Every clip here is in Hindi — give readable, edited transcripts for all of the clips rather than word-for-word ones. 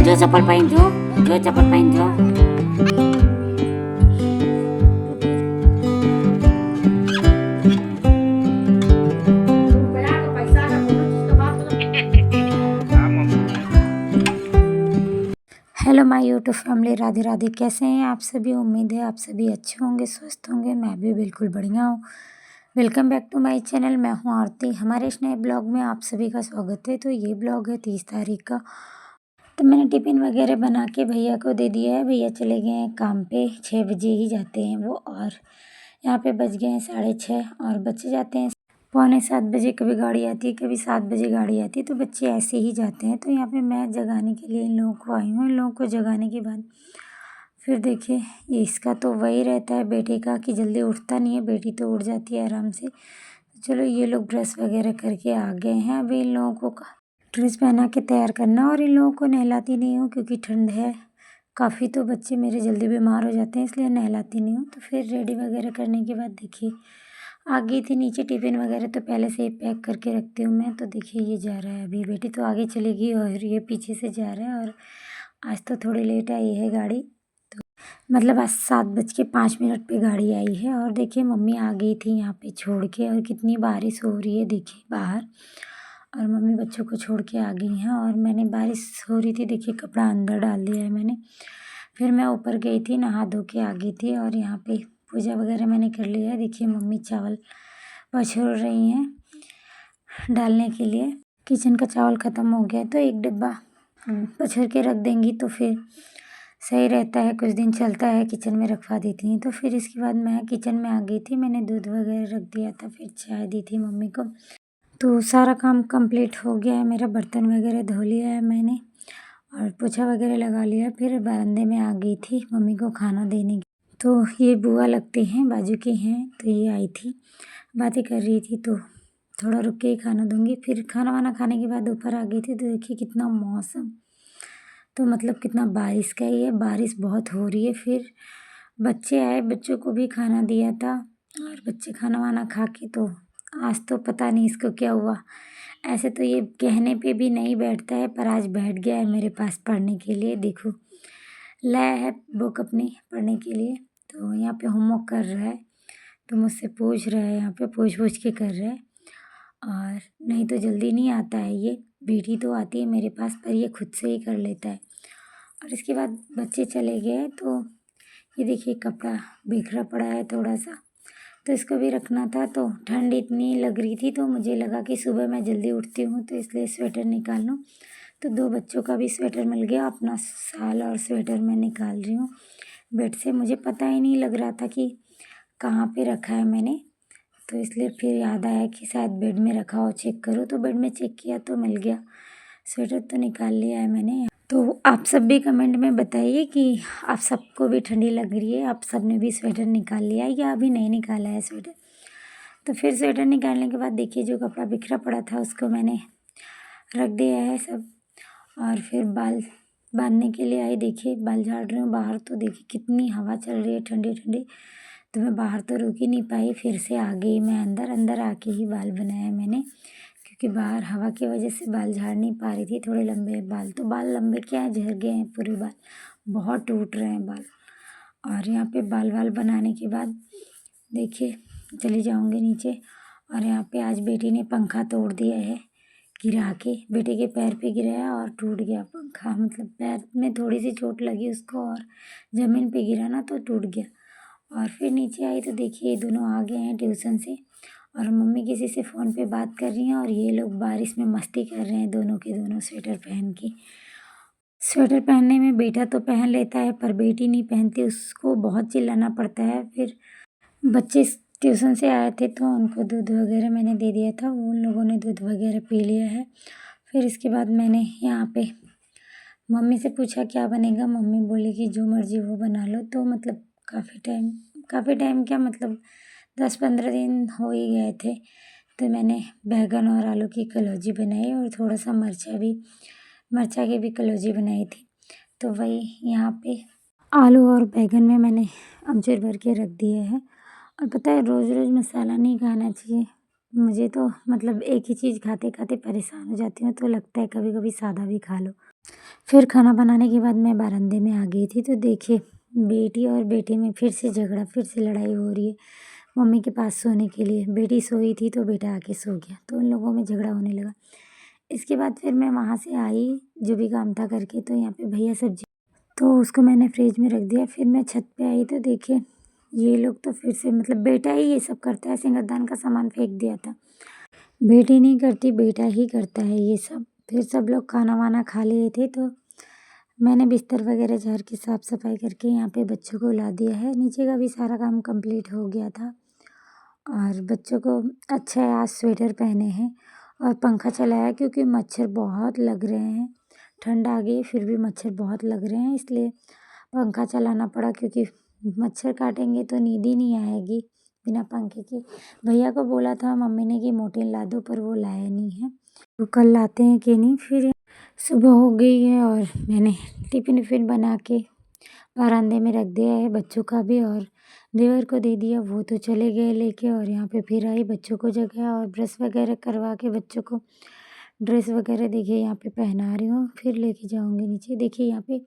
जो चप्पल पहन जो चप्पल पहन जो। Hello my YouTube family, Radhe Radhe. कैसे हैं आप सभी? उम्मीद है आप सभी अच्छे होंगे, स्वस्थ होंगे। मैं भी बिल्कुल बढ़िया हूँ। Welcome back to my channel. मैं हूँ आरती। हमारे इस नए ब्लॉग में आप सभी का स्वागत है। तो ये ब्लॉग है 30 तारीख का। तो मैंने टिफ़िन वगैरह बना के भैया को दे दिया है। भैया चले गए हैं काम पे, 6 बजे ही जाते हैं वो। और यहाँ पे बज गए हैं 6:30 और बच्चे जाते हैं 6:45 बजे। कभी गाड़ी आती है, कभी 7 बजे गाड़ी आती है, तो बच्चे ऐसे ही जाते हैं। तो यहाँ पे मैं जगाने के लिए इन लोगों को आई हूँ। इन लोगों को जगाने के बाद फिर देखिए, ये इसका तो वही रहता है बेटे का कि जल्दी उठता नहीं है। बेटी तो उठ जाती है आराम से। चलो, ये लोग ब्रश वगैरह करके आ गए हैं। अभी इन लोगों को ड्रेस पहना के तैयार करना, और इन लोगों को नहलाती नहीं हूँ क्योंकि ठंड है काफ़ी। तो बच्चे मेरे जल्दी बीमार हो जाते हैं, इसलिए नहलाती नहीं हूँ। तो फिर रेडी वगैरह करने के बाद देखिए आ गई थी नीचे। टिफ़िन वगैरह तो पहले से ही पैक करके रखती हूँ मैं। तो देखिए ये जा रहा है अभी। बेटी तो आगे चलेगी और ये पीछे से जा रहा है। और आज तो थोड़ी लेट आई है गाड़ी, तो मतलब आज 7:05 पे गाड़ी आई है। और देखिए मम्मी आ गई थी यहाँ पे छोड़ के। और कितनी बारिश हो रही है देखिए बाहर। और मम्मी बच्चों को छोड़ के आ गई हैं। और मैंने, बारिश हो रही थी, देखिए कपड़ा अंदर डाल दिया है मैंने। फिर मैं ऊपर गई थी, नहा धो के आ गई थी। और यहाँ पे पूजा वगैरह मैंने कर लिया है। देखिए मम्मी चावल पछोड़ रही हैं डालने के लिए। किचन का चावल ख़त्म हो गया तो एक डिब्बा पछोड़ के रख देंगी तो फिर सही रहता है, कुछ दिन चलता है। किचन में रखवा देती हैं। तो फिर इसके बाद मैं किचन में आ गई थी। मैंने दूध वगैरह रख दिया था, फिर चाय दी थी मम्मी को। तो सारा काम कंप्लीट हो गया है मेरा। बर्तन वगैरह धो लिया है मैंने और पोछा वगैरह लगा लिया। फिर बरामदे में आ गई थी मम्मी को खाना देने की। तो ये बुआ लगती हैं, बाजू की हैं, तो ये आई थी, बातें कर रही थी। तो थोड़ा रुक के ही खाना दूंगी। फिर खाना वाना खाने के बाद ऊपर आ गई थी। तो देखिए कितना मौसम, तो मतलब कितना बारिश का ही है। बारिश बहुत हो रही है। फिर बच्चे आए, बच्चों को भी खाना दिया था। और बच्चे खाना वाना खा के, तो आज तो पता नहीं इसको क्या हुआ। ऐसे तो ये कहने पे भी नहीं बैठता है, पर आज बैठ गया है मेरे पास पढ़ने के लिए। देखो, लाया है बुक अपनी पढ़ने के लिए। तो यहाँ पे होमवर्क कर रहा है। तो मुझसे पूछ रहा है, यहाँ पे पूछ पूछ के कर रहा है। और नहीं तो जल्दी नहीं आता है ये। बेटी तो आती है मेरे पास, पर ये खुद से ही कर लेता है। और इसके बाद बच्चे चले गए। तो ये देखिए कपड़ा बिखरा पड़ा है थोड़ा सा, तो इसको भी रखना था। तो ठंड इतनी लग रही थी, तो मुझे लगा कि सुबह मैं जल्दी उठती हूँ तो इसलिए स्वेटर निकाल लूँ। तो 2 बच्चों का भी स्वेटर मिल गया। अपना शाल और स्वेटर मैं निकाल रही हूँ बेड से। मुझे पता ही नहीं लग रहा था कि कहाँ पे रखा है मैंने। तो इसलिए फिर याद आया कि शायद बेड में रखा हो, चेक करूँ। तो बेड में चेक किया तो मिल गया। स्वेटर तो निकाल लिया है मैंने। तो आप सब भी कमेंट में बताइए कि आप सबको भी ठंडी लग रही है, आप सब ने भी स्वेटर निकाल लिया है या अभी नहीं निकाला है स्वेटर। तो फिर स्वेटर निकालने के बाद देखिए जो कपड़ा बिखरा पड़ा था उसको मैंने रख दिया है सब। और फिर बाल बांधने के लिए आई। देखिए बाल झाड़ रही हूँ बाहर। तो देखिए कितनी हवा चल रही है ठंडी ठंडी। तो मैं बाहर तो रुक ही नहीं पाई, फिर से आ गई मैं अंदर। अंदर आके ही बाल बनाया मैंने, क्योंकि बाहर हवा की वजह से बाल झाड़ नहीं पा रही थी। थोड़े लंबे बाल, तो बाल लंबे क्या है, झड़ गए हैं पूरे बाल, बहुत टूट रहे हैं बाल। और यहाँ पे बाल वाल बनाने के बाद देखिए चली जाऊँगी नीचे। और यहाँ पे आज बेटी ने पंखा तोड़ दिया है गिरा के। बेटे के पैर पे गिराया और टूट गया पंखा। मतलब पैर में थोड़ी सी चोट लगी उसको और ज़मीन पे गिरा ना तो टूट गया। और फिर नीचे आई तो देखिए ये दोनों आ गए हैं ट्यूशन से। और मम्मी किसी से फ़ोन पे बात कर रही हैं और ये लोग बारिश में मस्ती कर रहे हैं, दोनों के दोनों स्वेटर पहन के। स्वेटर पहनने में बेटा तो पहन लेता है, पर बेटी नहीं पहनती, उसको बहुत चिल्लाना पड़ता है। फिर बच्चे ट्यूशन से आए थे तो उनको दूध वगैरह मैंने दे दिया था, उन लोगों ने दूध वगैरह पी लिया है। फिर इसके बाद मैंने यहाँ पे मम्मी से पूछा क्या बनेगा। मम्मी बोली कि जो मर्ज़ी वो बना लो। तो मतलब काफ़ी टाइम क्या, मतलब 10-15 दिन हो ही गए थे। तो मैंने बैंगन और आलू की कलौजी बनाई और थोड़ा सा मरचा की भी कलौजी बनाई थी। तो वही यहाँ पे आलू और बैंगन में मैंने अमचूर भर के रख दिया है। और पता है रोज़ रोज़ मसाला नहीं खाना चाहिए। मुझे तो मतलब एक ही चीज़ खाते खाते परेशान हो जाती हूँ, तो लगता है कभी कभी सादा भी खा लो। फिर खाना बनाने के बाद मैं बरामदे में आ गई थी, तो देखिए बेटी और बेटे में फिर से झगड़ा, फिर से लड़ाई हो रही है मम्मी के पास सोने के लिए। बेटी सोई थी तो बेटा आके सो गया, तो उन लोगों में झगड़ा होने लगा। इसके बाद फिर मैं वहाँ से आई जो भी काम था करके, तो यहाँ पे भैया सब्जी, तो उसको मैंने फ्रिज में रख दिया। फिर मैं छत पे आई तो देखिए ये लोग तो फिर से मतलब बेटा ही ये सब करता है, सिंगारदान का सामान फेंक दिया था। बेटी नहीं करती, बेटा ही करता है ये सब। फिर सब लोग खाना वाना खा लिए थे, तो मैंने बिस्तर वगैरह झाड़ के साफ़ सफाई करके यहाँ पे बच्चों को ला दिया है। नीचे का भी सारा काम कंप्लीट हो गया था और बच्चों को अच्छा है आज स्वेटर पहने हैं और पंखा चलाया क्योंकि मच्छर बहुत लग रहे हैं। ठंड आ गई फिर भी मच्छर बहुत लग रहे हैं, इसलिए पंखा चलाना पड़ा क्योंकि मच्छर काटेंगे तो नींद ही नहीं आएगी बिना पंखे के। भैया को बोला था मम्मी ने कि मोर्टीन ला दो, पर वो लाया नहीं है, तो कल लाते हैं कि नहीं। फिर सुबह हो गई है और मैंने टिफ़िन विफ़िन बना के बरामदे में रख दिया है बच्चों का भी, और देवर को दे दिया, वो तो चले गए लेके। और यहाँ पे फिर आई बच्चों को जगाया और ब्रश वगैरह करवा के बच्चों को ड्रेस वगैरह देखिए यहाँ पे पहना रही हूँ, फिर लेके जाऊँगी नीचे। देखिए यहाँ पे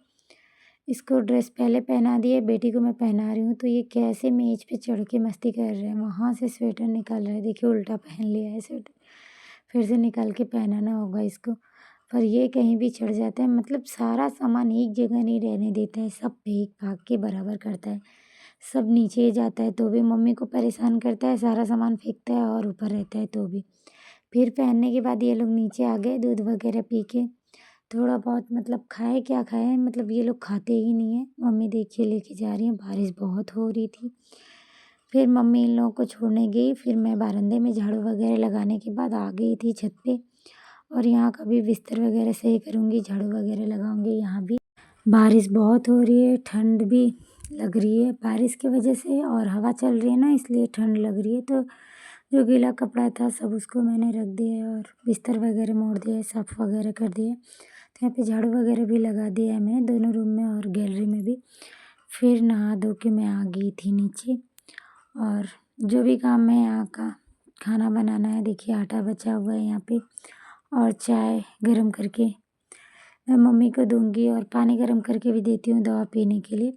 इसको ड्रेस पहले पहना दिए, बेटी को मैं पहना रही हूँ, तो ये कैसे मेज़ पे चढ़ के मस्ती कर रहे हैं। वहाँ से स्वेटर निकाल रहा है, देखिए उल्टा पहन लिया है स्वेटर, फिर से निकाल के पहनाना होगा इसको। पर ये कहीं भी चढ़ जाता है, मतलब सारा सामान एक जगह नहीं रहने देता है, सब फेंक फाक के बराबर करता है। सब नीचे जाता है तो भी मम्मी को परेशान करता है, सारा सामान फेंकता है, और ऊपर रहता है तो भी। फिर पहनने के बाद ये लोग नीचे आ गए दूध वगैरह पी के, थोड़ा बहुत मतलब खाए, क्या खाए, मतलब ये लोग खाते ही नहीं है। मम्मी देखिए लेके जा रही हैं, बारिश बहुत हो रही थी। फिर मम्मी इन लोगों को छोड़ने गई, फिर मैं बरामदे में झाड़ू वगैरह लगाने के बाद आ गई थी छत पे, और यहाँ का भी बिस्तर वगैरह सही करूँगी, झाड़ू वगैरह लगाऊंगी। यहाँ भी बारिश बहुत हो रही है, ठंड भी लग रही है बारिश की वजह से, और हवा चल रही है ना इसलिए ठंड लग रही है। तो जो गीला कपड़ा था सब उसको मैंने रख दिया है और बिस्तर वगैरह मोड़ दिया है, साफ़ वगैरह कर दिया है। तो यहाँ पे झाड़ू वगैरह भी लगा दिया है मैंने, दोनों रूम में और गैलरी में भी। फिर नहा धो के मैं आ गई थी नीचे, और जो भी काम है यहाँ का खाना बनाना है। देखिए आटा बचा हुआ है यहाँ पे, और चाय गरम करके मैं मम्मी को दूंगी, और पानी गरम करके भी देती हूँ दवा पीने के लिए।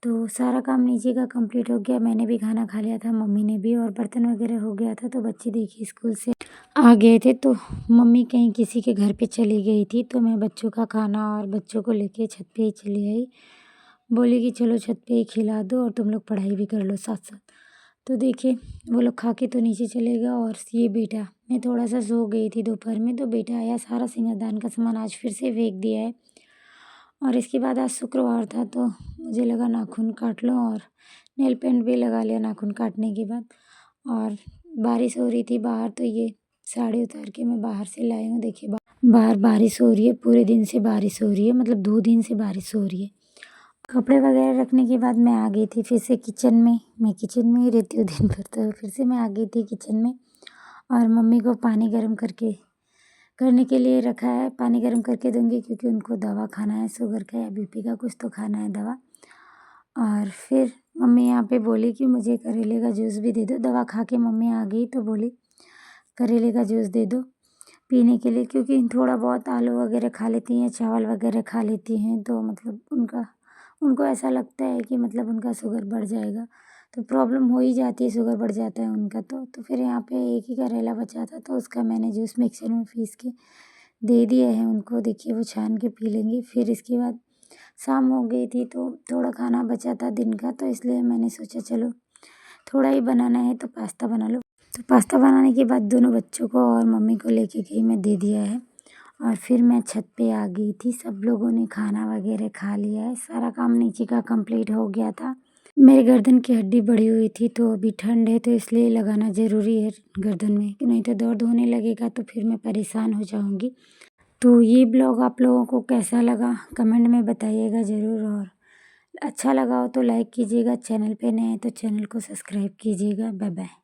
तो सारा काम नीचे का कंप्लीट हो गया, मैंने भी खाना खा लिया था, मम्मी ने भी, और बर्तन वगैरह हो गया था। तो बच्चे देखिए स्कूल से आ गए थे, तो मम्मी कहीं किसी के घर पे चली गई थी, तो मैं बच्चों का खाना और बच्चों को लेके छत पे ही चली आई। बोली कि चलो छत पे ही खिला दो और तुम लोग पढ़ाई भी कर लो साथ साथ। तो देखिए वो लोग खा के तो नीचे चले गए, और ये बेटा, मैं थोड़ा सा सो गई थी दोपहर में, तो बेटा आया, सारा सिंगारदान का सामान आज फिर से फेंक दिया है। और इसके बाद आज शुक्रवार था, तो मुझे लगा नाखून काट लो, और नेल पेंट भी लगा लिया नाखून काटने के बाद। और बारिश हो रही थी बाहर, तो ये साड़ी उतार के मैं बाहर से लाई हूँ। देखिए बाहर बारिश हो रही है, पूरे दिन से बारिश हो रही है, मतलब 2 दिन से बारिश हो रही है। कपड़े वगैरह रखने के बाद मैं आ गई थी फिर से किचन में, मैं किचन में ही रहती हूँ दिन भर, तो फिर से मैं आ गई थी किचन में, और मम्मी को पानी गर्म करने के लिए रखा है। पानी गर्म करके दूंगी क्योंकि उनको दवा खाना है, शुगर का या बीपी का कुछ तो खाना है दवा। और फिर मम्मी यहाँ पे बोली कि मुझे करेले का जूस भी दे दो। दवा खा के मम्मी आ गई तो बोली करेले का जूस दे दो पीने के लिए, क्योंकि थोड़ा बहुत आलू वगैरह खा लेती हैं, चावल वगैरह खा लेती हैं, तो मतलब उनको ऐसा लगता है कि मतलब उनका शुगर बढ़ जाएगा, तो प्रॉब्लम हो ही जाती है, शुगर बढ़ जाता है उनका। तो फिर यहाँ पे एक ही करेला बचा था, तो उसका मैंने जूस मिक्सर में पीस के दे दिया है उनको। देखिए वो छान के पी लेंगे। फिर इसके बाद शाम हो गई थी, तो थोड़ा खाना बचा था दिन का, तो इसलिए मैंने सोचा चलो थोड़ा ही बनाना है तो पास्ता बना लो। तो पास्ता बनाने के बाद दोनों बच्चों को और मम्मी को लेके गई, मैं दे दिया है। और फिर मैं छत पे आ गई थी, सब लोगों ने खाना वगैरह खा लिया है, सारा काम नीचे का कंप्लीट हो गया था। मेरे गर्दन की हड्डी बढ़ी हुई थी, तो अभी ठंड है तो इसलिए लगाना ज़रूरी है गर्दन में, कि नहीं तो दर्द होने लगेगा तो फिर मैं परेशान हो जाऊंगी। तो ये ब्लॉग आप लोगों को कैसा लगा कमेंट में बताइएगा ज़रूर, और अच्छा लगा हो तो लाइक कीजिएगा, चैनल पे नए हैं तो चैनल को सब्सक्राइब कीजिएगा। Bye bye.